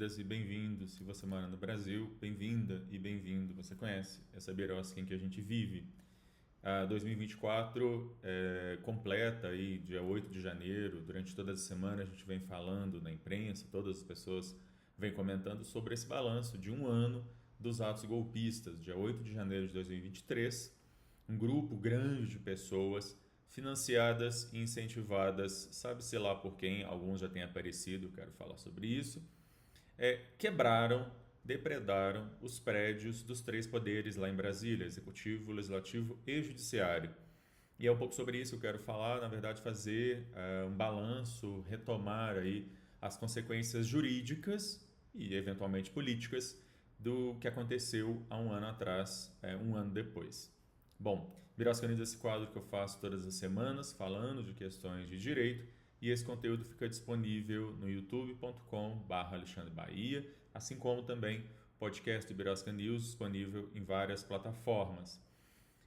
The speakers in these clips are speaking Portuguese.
bem-vindas e bem-vindos. Se você mora no Brasil, bem-vinda e bem-vindo. Você conhece essa birosca em que a gente vive. A 2024 completa aí, dia 8 de janeiro. Durante toda a semana a gente vem falando na imprensa, todas as pessoas vêm comentando sobre esse balanço de um ano dos atos golpistas. Dia 8 de janeiro de 2023, um grupo grande de pessoas financiadas e incentivadas, sabe-se lá por quem, alguns já têm aparecido, quero falar sobre isso, quebraram, depredaram os prédios dos três poderes lá em Brasília, Executivo, Legislativo e Judiciário. E é um pouco sobre isso que eu quero falar, na verdade fazer um balanço, retomar aí as consequências jurídicas e eventualmente políticas do que aconteceu há um ano atrás, um ano depois. Bom, Birosca News é esse quadro que eu faço todas as semanas, falando de questões de direito, e esse conteúdo fica disponível no youtube.com/Alexandre Bahia, assim como também o podcast do Birosca News, disponível em várias plataformas.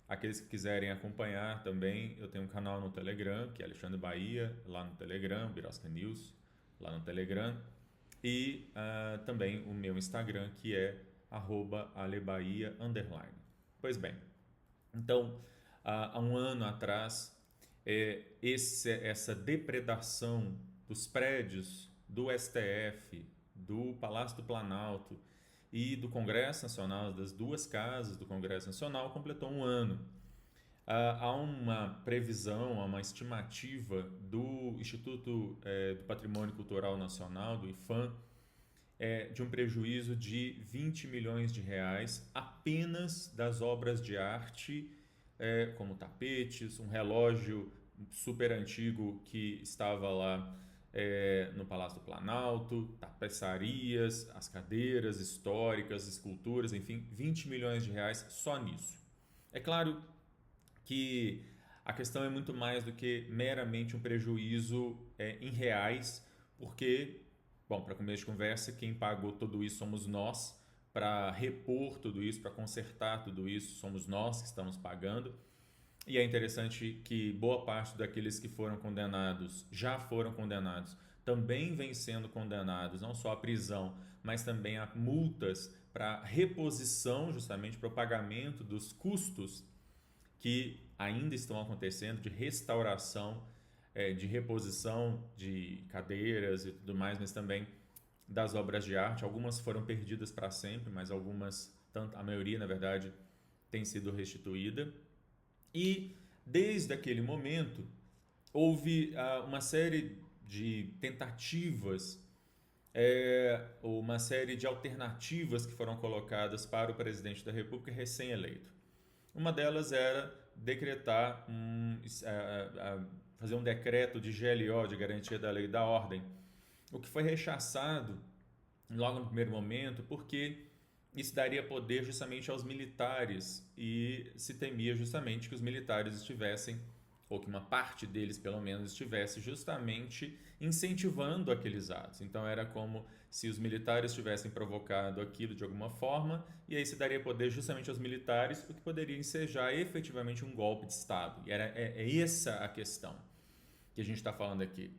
Aqueles que quiserem acompanhar também, eu tenho um canal no Telegram, que é Alexandre Bahia, lá no Telegram, Birosca News, lá no Telegram, e também o meu Instagram, que é @alebaia_. Pois bem, então, há um ano atrás, essa depredação dos prédios do STF, do Palácio do Planalto e do Congresso Nacional, das duas casas do Congresso Nacional, completou um ano. Há uma previsão, há uma estimativa do Instituto do Patrimônio Cultural Nacional, do IPHAN, de um prejuízo de 20 milhões de reais apenas das obras de arte, como tapetes, um relógio super antigo que estava lá no Palácio do Planalto, tapeçarias, as cadeiras históricas, esculturas, enfim, 20 milhões de reais só nisso. É claro que a questão é muito mais do que meramente um prejuízo em reais, porque, bom, para começo de conversa, quem pagou tudo isso somos nós, para repor tudo isso, para consertar tudo isso, somos nós que estamos pagando. E é interessante que boa parte daqueles que foram condenados já foram condenados, também vêm sendo condenados, não só à prisão, mas também a multas para reposição, justamente para o pagamento dos custos que ainda estão acontecendo de restauração, de reposição de cadeiras e tudo mais, mas também das obras de arte. Algumas foram perdidas para sempre, mas algumas, a maioria, na verdade, tem sido restituída. E desde aquele momento houve uma série de tentativas, uma série de alternativas que foram colocadas para o presidente da República recém-eleito. Uma delas era decretar, fazer um decreto de GLO, de Garantia da Lei e da Ordem, o que foi rechaçado logo no primeiro momento, porque isso daria poder justamente aos militares e se temia justamente que os militares estivessem, ou que uma parte deles pelo menos estivesse justamente incentivando aqueles atos. Então era como se os militares tivessem provocado aquilo de alguma forma e aí se daria poder justamente aos militares, o que poderia ensejar efetivamente um golpe de Estado. E é essa a questão que a gente está falando aqui.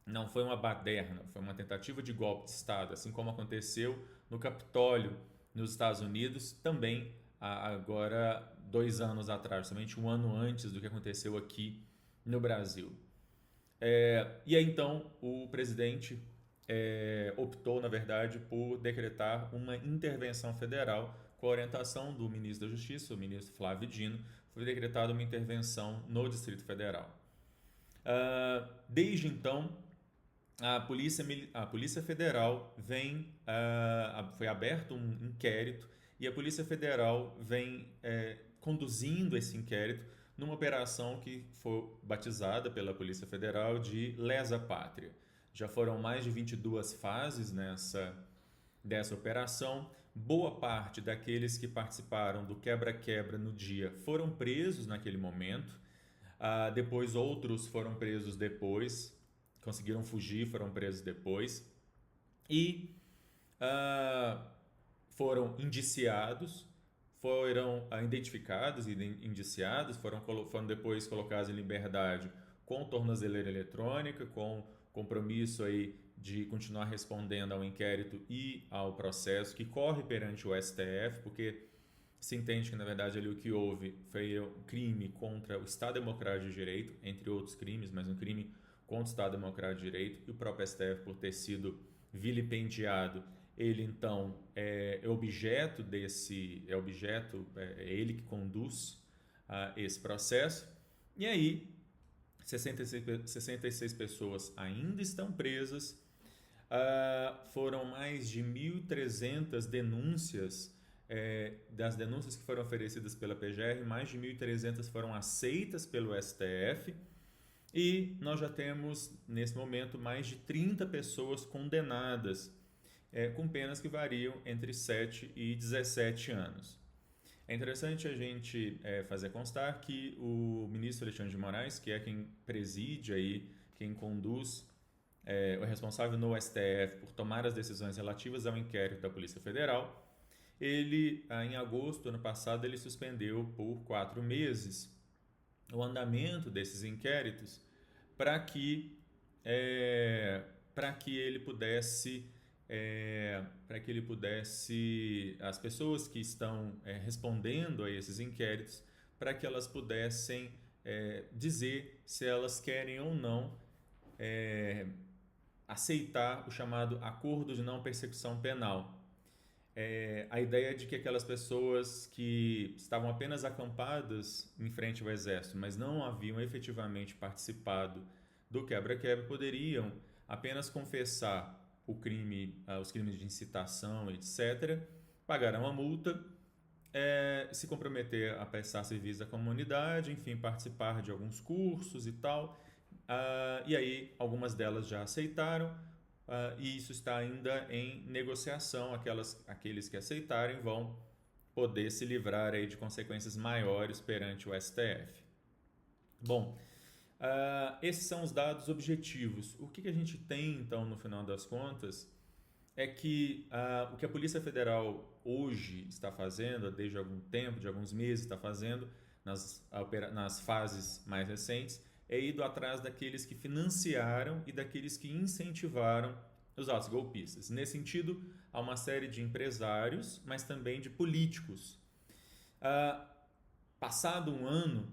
Não foi uma baderna, foi uma tentativa de golpe de Estado, assim como aconteceu no Capitólio, nos Estados Unidos, também agora 2 anos atrás, somente um ano antes do que aconteceu aqui no Brasil. E aí então o presidente optou, na verdade, por decretar uma intervenção federal com a orientação do ministro da Justiça, o ministro Flávio Dino, foi decretada uma intervenção no Distrito Federal. Desde então, a Polícia Federal foi aberto um inquérito e a Polícia Federal vem conduzindo esse inquérito numa operação que foi batizada pela Polícia Federal de Lesa Pátria. Já foram mais de 22 fases dessa operação. Boa parte daqueles que participaram do quebra-quebra no dia foram presos naquele momento. Depois outros foram presos depois, conseguiram fugir, foram presos depois e foram indiciados, foram identificados e indiciados, foram depois colocados em liberdade com tornozeleira eletrônica, com compromisso aí de continuar respondendo ao inquérito e ao processo que corre perante o STF, porque se entende que, na verdade, ali o que houve foi um crime contra o Estado Democrático de Direito, entre outros crimes, mas um crime contra o Estado Democrático de Direito, e o próprio STF, por ter sido vilipendiado, ele então é objeto é ele que conduz esse processo. E aí 66 pessoas ainda estão presas. Foram mais de 1.300 denúncias. Das denúncias que foram oferecidas pela PGR, mais de 1.300 foram aceitas pelo STF. E nós já temos, nesse momento, mais de 30 pessoas condenadas, com penas que variam entre 7 e 17 anos. É interessante a gente fazer constar que o ministro Alexandre de Moraes, que é quem preside aí, quem conduz, o responsável no STF por tomar as decisões relativas ao inquérito da Polícia Federal, ele, em agosto do ano passado, ele suspendeu por 4 meses o andamento desses inquéritos para que ele pudesse as pessoas que estão respondendo a esses inquéritos, para que elas pudessem dizer se elas querem ou não aceitar o chamado acordo de não persecução penal. A ideia de que aquelas pessoas que estavam apenas acampadas em frente ao exército, mas não haviam efetivamente participado do quebra-quebra, poderiam apenas confessar os crimes de incitação, etc., pagar uma multa, se comprometer a prestar serviço à comunidade, enfim, participar de alguns cursos e tal. E aí algumas delas já aceitaram, e isso está ainda em negociação. Aqueles que aceitarem vão poder se livrar aí de consequências maiores perante o STF. Bom, esses são os dados objetivos. O que a gente tem, então, no final das contas, é que o que a Polícia Federal hoje está fazendo, desde algum tempo, de alguns meses, está fazendo nas fases mais recentes, é ido atrás daqueles que financiaram e daqueles que incentivaram os atos golpistas. Nesse sentido, há uma série de empresários, mas também de políticos. Passado um ano,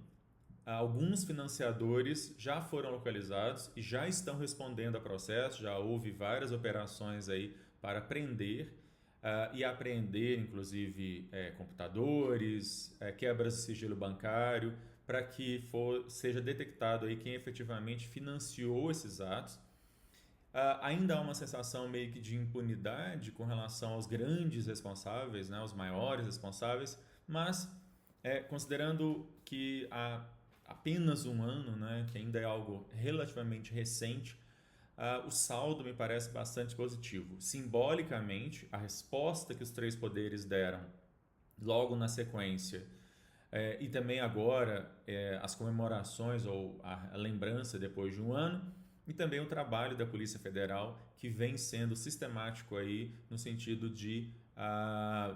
alguns financiadores já foram localizados e já estão respondendo a processo. Já houve várias operações aí para prender e apreender, inclusive, computadores, quebras de sigilo bancário, para que seja detectado aí quem efetivamente financiou esses atos. Ainda há uma sensação meio que de impunidade com relação aos grandes responsáveis, né, os maiores responsáveis, mas considerando que há apenas um ano, né, que ainda é algo relativamente recente, o saldo me parece bastante positivo. Simbolicamente, a resposta que os três poderes deram logo na sequência, e também agora as comemorações ou a lembrança depois de um ano, e também o trabalho da Polícia Federal, que vem sendo sistemático aí no sentido de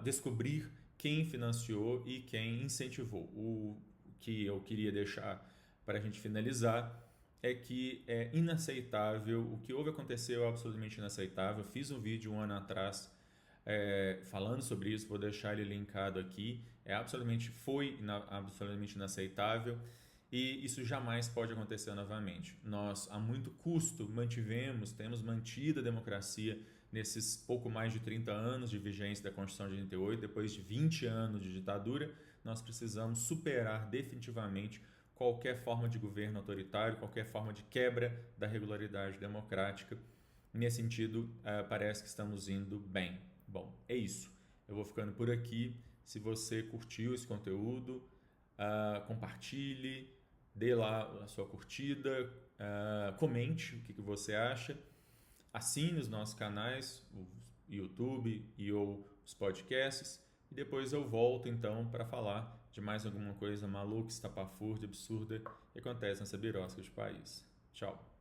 descobrir quem financiou e quem incentivou. O que eu queria deixar para a gente finalizar é que é inaceitável, o que aconteceu é absolutamente inaceitável. Eu fiz um vídeo um ano atrás falando sobre isso, vou deixar ele linkado aqui. Foi absolutamente inaceitável e isso jamais pode acontecer novamente. Nós, a muito custo, temos mantido a democracia nesses pouco mais de 30 anos de vigência da Constituição de 88, depois de 20 anos de ditadura. Nós precisamos superar definitivamente qualquer forma de governo autoritário, qualquer forma de quebra da regularidade democrática. Nesse sentido, parece que estamos indo bem. Bom, é isso. Eu vou ficando por aqui. Se você curtiu esse conteúdo, compartilhe, dê lá a sua curtida, comente o que você acha, assine os nossos canais, o YouTube ou os podcasts, e depois eu volto então para falar de mais alguma coisa maluca, estapafúrdia, absurda que acontece nessa birosca de país. Tchau!